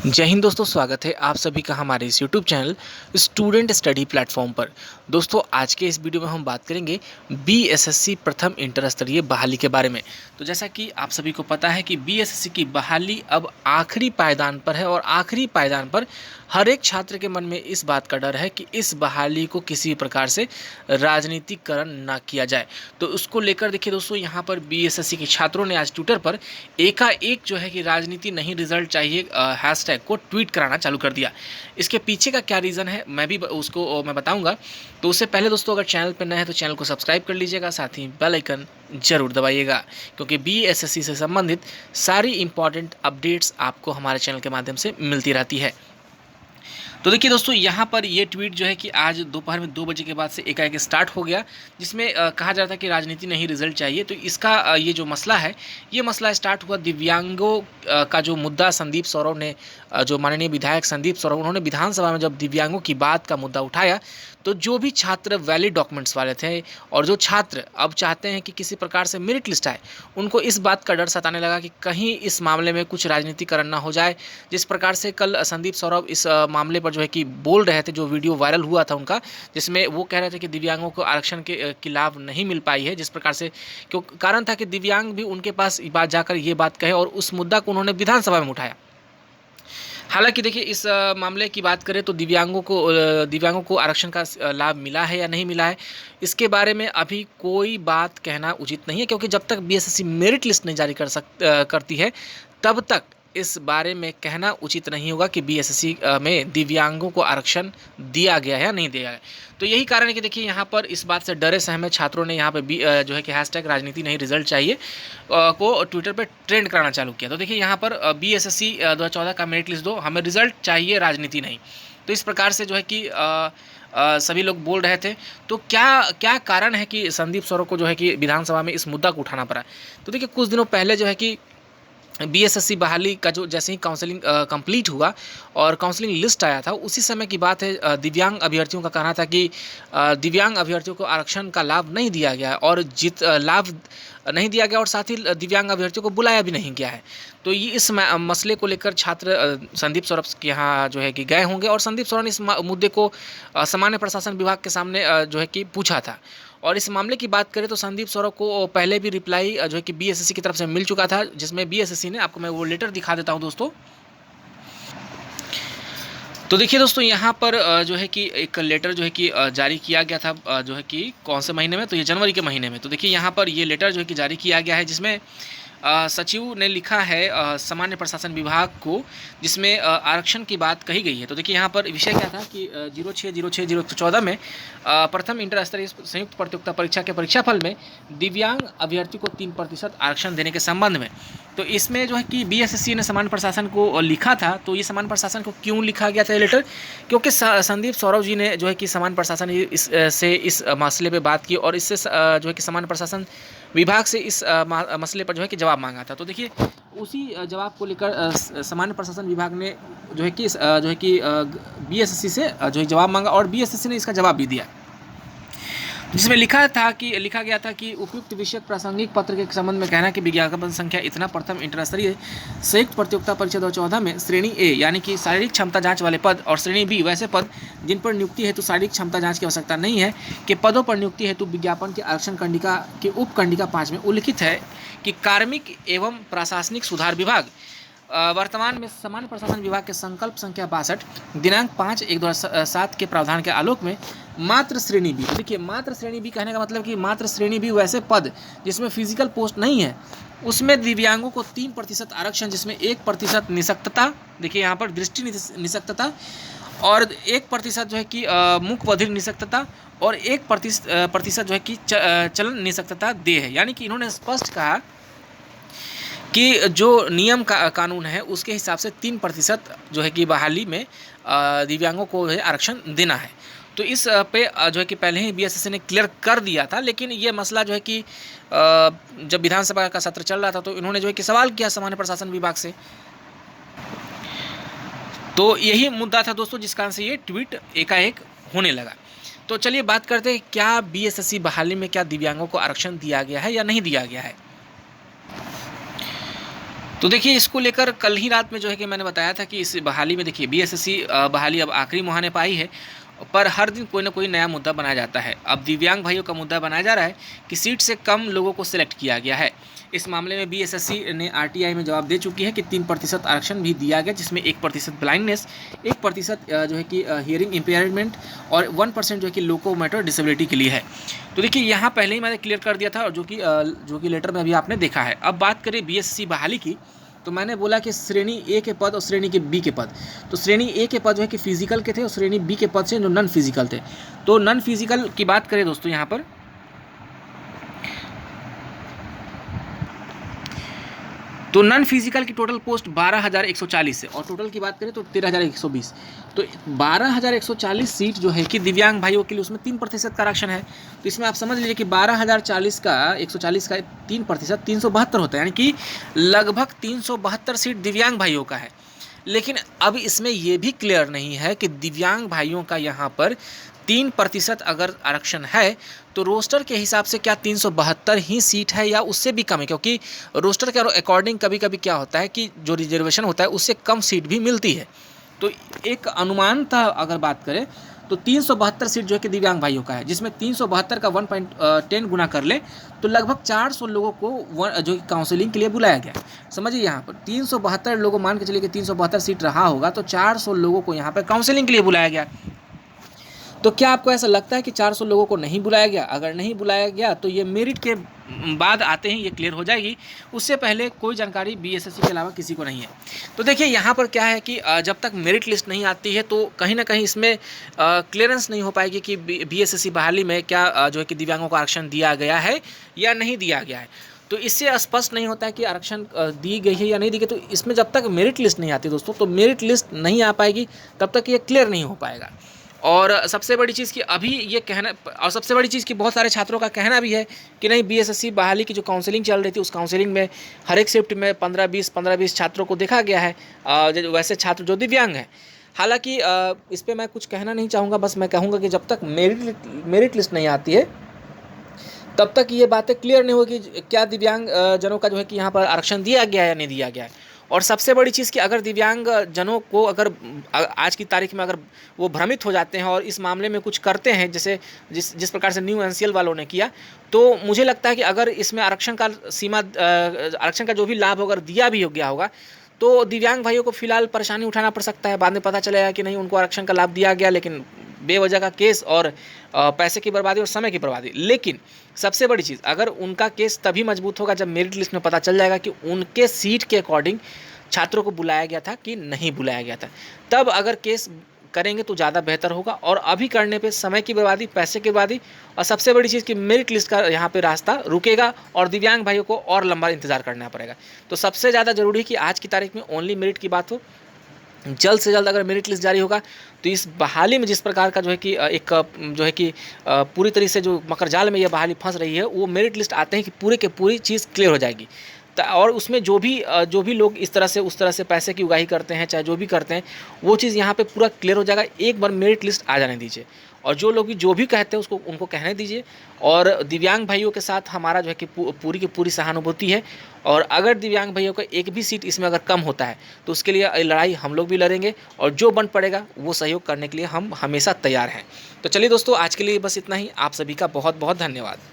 जय हिंद दोस्तों, स्वागत है आप सभी का हमारे इस YouTube channel student study platform पर। दोस्तों आज के इस वीडियो में हम बात करेंगे बीएसएससी प्रथम इंटर स्तरीय बहाली के बारे में। तो जैसा कि आप सभी को पता है कि बीएसएससी की बहाली अब आखिरी पायदान पर है और आखिरी पायदान पर हर एक छात्र के मन में इस बात का डर है कि इस बहाली को किसी प्रकार से राजनीतिकरण ना किया जाए। तो उसको लेकर देखिए दोस्तों, यहाँ पर बीएसएससी के छात्रों ने आज ट्विटर पर एकाएक जो है कि राजनीति नहीं रिजल्ट चाहिए हैशटैग को ट्वीट कराना चालू कर दिया। इसके पीछे का क्या रीज़न है मैं बताऊंगा। तो उससे पहले दोस्तों, अगर चैनल पर नए हैं तो चैनल को सब्सक्राइब कर लीजिएगा, साथ ही बेल आइकन जरूर दबाइएगा, क्योंकि बीएसएससी से संबंधित सारी इंपॉर्टेंट अपडेट्स आपको हमारे चैनल के माध्यम से मिलती रहती है। तो देखिए दोस्तों, यहाँ पर ये ट्वीट जो है कि आज दोपहर में 2 बजे के बाद से एकाएक स्टार्ट हो गया, जिसमें कहा जा रहा था कि राजनीति नहीं रिजल्ट चाहिए। तो इसका ये जो मसला है, ये मसला स्टार्ट हुआ दिव्यांगों का जो मुद्दा संदीप सौरव ने, जो माननीय विधायक संदीप सौरव, उन्होंने विधानसभा में जब दिव्यांगों की बात का मुद्दा उठाया, तो जो भी छात्र वैलिड डॉक्यूमेंट्स वाले थे और जो छात्र अब चाहते हैं कि किसी प्रकार से मेरिट लिस्ट आए, उनको इस बात का डर सताने लगा कि कहीं इस मामले में कुछ राजनीतिकरण ना हो जाए। जिस प्रकार से कल संदीप सौरभ इस मामले पर जो है कि बोल रहे थे, जो वीडियो वायरल हुआ था उनका, जिसमें वो कह रहे थे कि दिव्यांगों को आरक्षण के लाभ नहीं मिल पाई है। जिस प्रकार से क्यों कारण था कि दिव्यांग भी उनके पास बात जाकर ये बात कहे और उस मुद्दा को उन्होंने विधानसभा में उठाया। हालांकि देखिए, इस मामले की बात करें तो दिव्यांगों को आरक्षण का लाभ मिला है या नहीं मिला है, इसके बारे में अभी कोई बात कहना उचित नहीं है, क्योंकि जब तक बीएसएससी मेरिट लिस्ट नहीं जारी करती है, तब तक इस बारे में कहना उचित नहीं होगा कि बीएसएससी में दिव्यांगों को आरक्षण दिया गया है या नहीं दिया गया। तो यही कारण है कि देखिए, यहाँ पर इस बात से डरे सहमे छात्रों ने यहाँ पर जो है कि हैशटैग राजनीति नहीं रिजल्ट चाहिए को ट्विटर पर ट्रेंड कराना चालू किया। तो देखिए, यहाँ पर बीएसएससी 2014 का मेरिट लिस्ट दो, हमें रिजल्ट चाहिए, राजनीति नहीं। तो इस प्रकार से जो है कि सभी लोग बोल रहे थे। तो क्या कारण है कि संदीप सौरव को जो है कि विधानसभा में इस मुद्दा को उठाना पड़ा। तो देखिए, कुछ दिनों पहले जो है कि बीएसएससी बहाली का जो जैसे ही काउंसलिंग कंप्लीट हुआ और काउंसलिंग लिस्ट आया था, उसी समय की बात है। दिव्यांग अभ्यर्थियों का कहना था कि दिव्यांग अभ्यर्थियों को आरक्षण का लाभ नहीं दिया गया और लाभ नहीं दिया गया और साथ ही दिव्यांग अभ्यर्थियों को बुलाया भी नहीं गया है। तो ये इस मसले को लेकर छात्र संदीप सौरभ के यहाँ जो है कि गए होंगे और संदीप सौरभ ने इस मुद्दे को सामान्य प्रशासन विभाग के सामने जो है कि पूछा था। और इस मामले की बात करें तो संदीप सौरभ को पहले भी रिप्लाई जो है कि बीएसएससी की तरफ से मिल चुका था, जिसमें बीएसएससी ने, आपको मैं वो लेटर दिखा देता हूं दोस्तों। तो देखिए दोस्तों, यहाँ पर जो है कि एक लेटर जो है कि जारी किया गया था, जो है कि कौन से महीने में, तो ये जनवरी के महीने में। तो देखिए, यहाँ पर ये लेटर जो है कि जारी किया गया है, जिसमें सचिव ने लिखा है सामान्य प्रशासन विभाग को, जिसमें आरक्षण की बात कही गई है। तो देखिए, यहाँ पर विषय क्या था कि 06/06/2014 में प्रथम इंटर स्तरीय संयुक्त प्रतियोगिता परीक्षा के परीक्षाफल में दिव्यांग अभ्यर्थी को 3% आरक्षण देने के संबंध में। तो इसमें जो है कि बीएसएससी ने सामान्य प्रशासन को लिखा था। तो ये सामान्य प्रशासन को क्यों लिखा गया था ये लेटर, क्योंकि संदीप सौरभ जी ने जो है कि सामान्य प्रशासन इस मसले पे बात की और इससे जो है कि सामान्य प्रशासन विभाग से इस मसले पर जो है कि जवाब मांगा था। तो देखिए, उसी जवाब को लेकर सामान्य प्रशासन विभाग ने जो है कि बीएसएससी से जो है जवाब मांगा और बीएसएससी ने इसका जवाब भी दिया, जिसमें लिखा गया था कि उपयुक्त विषय प्रासंगिक पत्र के संबंध में कहना कि विज्ञापन संख्या इतना प्रथम इंटर स्तरीय संयुक्त प्रतियोगिता परीक्षा 2014 में श्रेणी ए यानी कि शारीरिक क्षमता जांच वाले पद और श्रेणी बी वैसे पद जिन पर नियुक्ति हेतु शारीरिक क्षमता जांच की आवश्यकता नहीं है के पदों पर नियुक्ति हेतु विज्ञापन के आरक्षण कंडिका के उपकंडिका 5 में उल्लिखित है कि कार्मिक एवं प्रशासनिक सुधार विभाग वर्तमान में सामान्य प्रशासन विभाग के संकल्प संख्या 62 दिनांक 5/1/2007 के प्रावधान के आलोक में मात्र श्रेणी बी। देखिए, मात्र श्रेणी बी कहने का मतलब कि मात्र श्रेणी बी वैसे पद जिसमें फिजिकल पोस्ट नहीं है, उसमें दिव्यांगों को 3% आरक्षण, जिसमें 1% निःशक्तता, देखिए यहाँ पर दृष्टि निःशक्तता, और 1% जो है कि मुख बधिर निःशक्तता और 1% जो है कि चलन निःशक्तता दे है। यानी कि इन्होंने स्पष्ट कहा कि जो नियम का कानून है उसके हिसाब से 3% जो है कि बहाली में दिव्यांगों को आरक्षण देना है। तो इस पे जो है कि पहले ही बीएसएससी ने क्लियर कर दिया था, लेकिन ये मसला जो है कि जब विधानसभा का सत्र चल रहा था तो इन्होंने जो है कि सवाल किया सामान्य प्रशासन विभाग से। तो यही मुद्दा था दोस्तों, जिस कारण से ये ट्वीट एकाएक होने लगा। तो चलिए बात करते हैं, क्या बीएसएससी बहाली में क्या दिव्यांगों को आरक्षण दिया गया है या नहीं दिया गया है। तो देखिए इसको लेकर कल ही रात में जो है कि मैंने बताया था कि इस बहाली में देखिए बीएसएससी बहाली अब आखिरी मुहाने पे आई है, पर हर दिन कोई ना कोई नया मुद्दा बनाया जाता है। अब दिव्यांग भाइयों का मुद्दा बनाया जा रहा है कि सीट से कम लोगों को सिलेक्ट किया गया है। इस मामले में बीएसएससी ने आरटीआई में जवाब दे चुकी है कि 3% आरक्षण भी दिया गया, जिसमें 1% ब्लाइंडनेस, 1% जो है कि हियरिंग इम्पेयरमेंट और 1% जो है कि लोकोमोटर डिसेबिलिटी के लिए है। तो देखिए यहाँ पहले ही मैंने क्लियर कर दिया था, और जो कि लेटर में अभी आपने देखा है। अब बात करें बीएसएससी बहाली की, तो मैंने बोला कि श्रेणी ए के पद और श्रेणी के बी के पद। तो श्रेणी ए के पद जो है कि फिजिकल के थे और श्रेणी बी के पद से जो नॉन फिजिकल थे। तो नॉन फिजिकल की बात करें दोस्तों यहाँ पर, तो नॉन फिजिकल की टोटल पोस्ट 12,140 है और टोटल की बात करें तो 13,120। तो 12,140 सीट जो है कि दिव्यांग भाइयों के लिए, उसमें 3% का आरक्षण है। तो इसमें आप समझ लीजिए कि 12,040 का 140 का 3% 372 होता है, यानी कि लगभग 372 सीट दिव्यांग भाइयों का है। लेकिन अब इसमें यह भी क्लियर नहीं है कि दिव्यांग भाइयों का यहाँ पर 3% अगर आरक्षण है तो रोस्टर के हिसाब से क्या 372 ही सीट है या उससे भी कम है, क्योंकि रोस्टर के अकॉर्डिंग कभी कभी क्या होता है कि जो रिजर्वेशन होता है उससे कम सीट भी मिलती है। तो एक अनुमान था अगर बात करें तो 372 सीट जो है कि दिव्यांग भाइयों का है, जिसमें 372 का 1.10 गुना कर ले तो लगभग 400 लोगों को जो काउंसलिंग के लिए बुलाया गया। समझिए यहाँ पर 372 लोगों, मान के चलिए कि 372 सीट रहा होगा तो 400 लोगों को यहाँ पर काउंसलिंग के लिए बुलाया गया। तो क्या आपको ऐसा लगता है कि 400 लोगों को नहीं बुलाया गया? अगर नहीं बुलाया गया तो ये मेरिट के बाद आते ही ये क्लियर हो जाएगी, उससे पहले कोई जानकारी बीएसएससी के अलावा किसी को नहीं है। तो देखिए यहाँ पर क्या है कि जब तक मेरिट लिस्ट नहीं आती है तो कहीं ना कहीं इसमें क्लियरेंस नहीं हो पाएगी कि बीएसएससी बहाली में क्या जो है कि दिव्यांगों को आरक्षण दिया गया है या नहीं दिया गया है। तो इससे स्पष्ट नहीं होता है कि आरक्षण दी गई है या नहीं दी गई। तो इसमें जब तक मेरिट लिस्ट नहीं आती दोस्तों, तो मेरिट लिस्ट नहीं आ पाएगी, तब तक ये क्लियर नहीं हो पाएगा। और सबसे बड़ी चीज़ कि अभी ये कहना, और सबसे बड़ी चीज़ कि बहुत सारे छात्रों का कहना भी है कि नहीं, बीएसएससी बहाली की जो काउंसलिंग चल रही थी उस काउंसलिंग में हर एक शिफ्ट में 15-20 छात्रों को देखा गया है, वैसे छात्र जो दिव्यांग हैं। हालांकि इस पर मैं कुछ कहना नहीं चाहूँगा, बस मैं कहूँगा कि जब तक मेरिट लिस्ट नहीं आती है तब तक ये बातें क्लियर नहीं होगी क्या दिव्यांग जनों का जो है कि यहाँ पर आरक्षण दिया गया है या नहीं दिया गया है। और सबसे बड़ी चीज़ कि अगर दिव्यांग जनों को अगर आज की तारीख में अगर वो भ्रमित हो जाते हैं और इस मामले में कुछ करते हैं, जैसे जिस प्रकार से न्यू एनसीएल वालों ने किया, तो मुझे लगता है कि अगर इसमें आरक्षण का जो भी लाभ अगर दिया भी हो गया होगा तो दिव्यांग भाइयों को फिलहाल परेशानी उठाना पड़ सकता है। बाद में पता चलेगा कि नहीं, उनको आरक्षण का लाभ दिया गया, लेकिन बेवजह का केस और पैसे की बर्बादी और समय की बर्बादी। लेकिन सबसे बड़ी चीज़, अगर उनका केस तभी मजबूत होगा जब मेरिट लिस्ट में पता चल जाएगा कि उनके सीट के अकॉर्डिंग छात्रों को बुलाया गया था कि नहीं बुलाया गया था। तब अगर केस करेंगे तो ज़्यादा बेहतर होगा, और अभी करने पे समय की बर्बादी, पैसे की बर्बादी, और सबसे बड़ी चीज़ कि मेरिट लिस्ट का यहाँ पे रास्ता रुकेगा और दिव्यांग भाइयों को और लंबा इंतजार करना पड़ेगा। तो सबसे ज़्यादा जरूरी है कि आज की तारीख में ओनली मेरिट की बात हो, जल्द से जल्द अगर मेरिट लिस्ट जारी होगा तो इस बहाली में जिस प्रकार का जो है कि एक जो है कि पूरी तरीके से जो मकरजाल में यह बहाली फंस रही है, वो मेरिट लिस्ट आते हैं कि पूरे के पूरी चीज़ क्लियर हो जाएगी। और उसमें जो भी लोग इस तरह से उस तरह से पैसे की उगाही करते हैं, चाहे जो भी करते हैं, वो चीज़ यहाँ पे पूरा क्लियर हो जाएगा। एक बार मेरिट लिस्ट आ जाने दीजिए, और जो लोग जो भी कहते हैं उसको उनको कहने दीजिए। और दिव्यांग भाइयों के साथ हमारा जो है कि पूरी की पूरी सहानुभूति है, और अगर दिव्यांग भाइयों का एक भी सीट इसमें अगर कम होता है तो उसके लिए लड़ाई हम लोग भी लड़ेंगे, और जो बन पड़ेगा वो सहयोग करने के लिए हम हमेशा तैयार हैं। तो चलिए दोस्तों, आज के लिए बस इतना ही। आप सभी का बहुत बहुत धन्यवाद।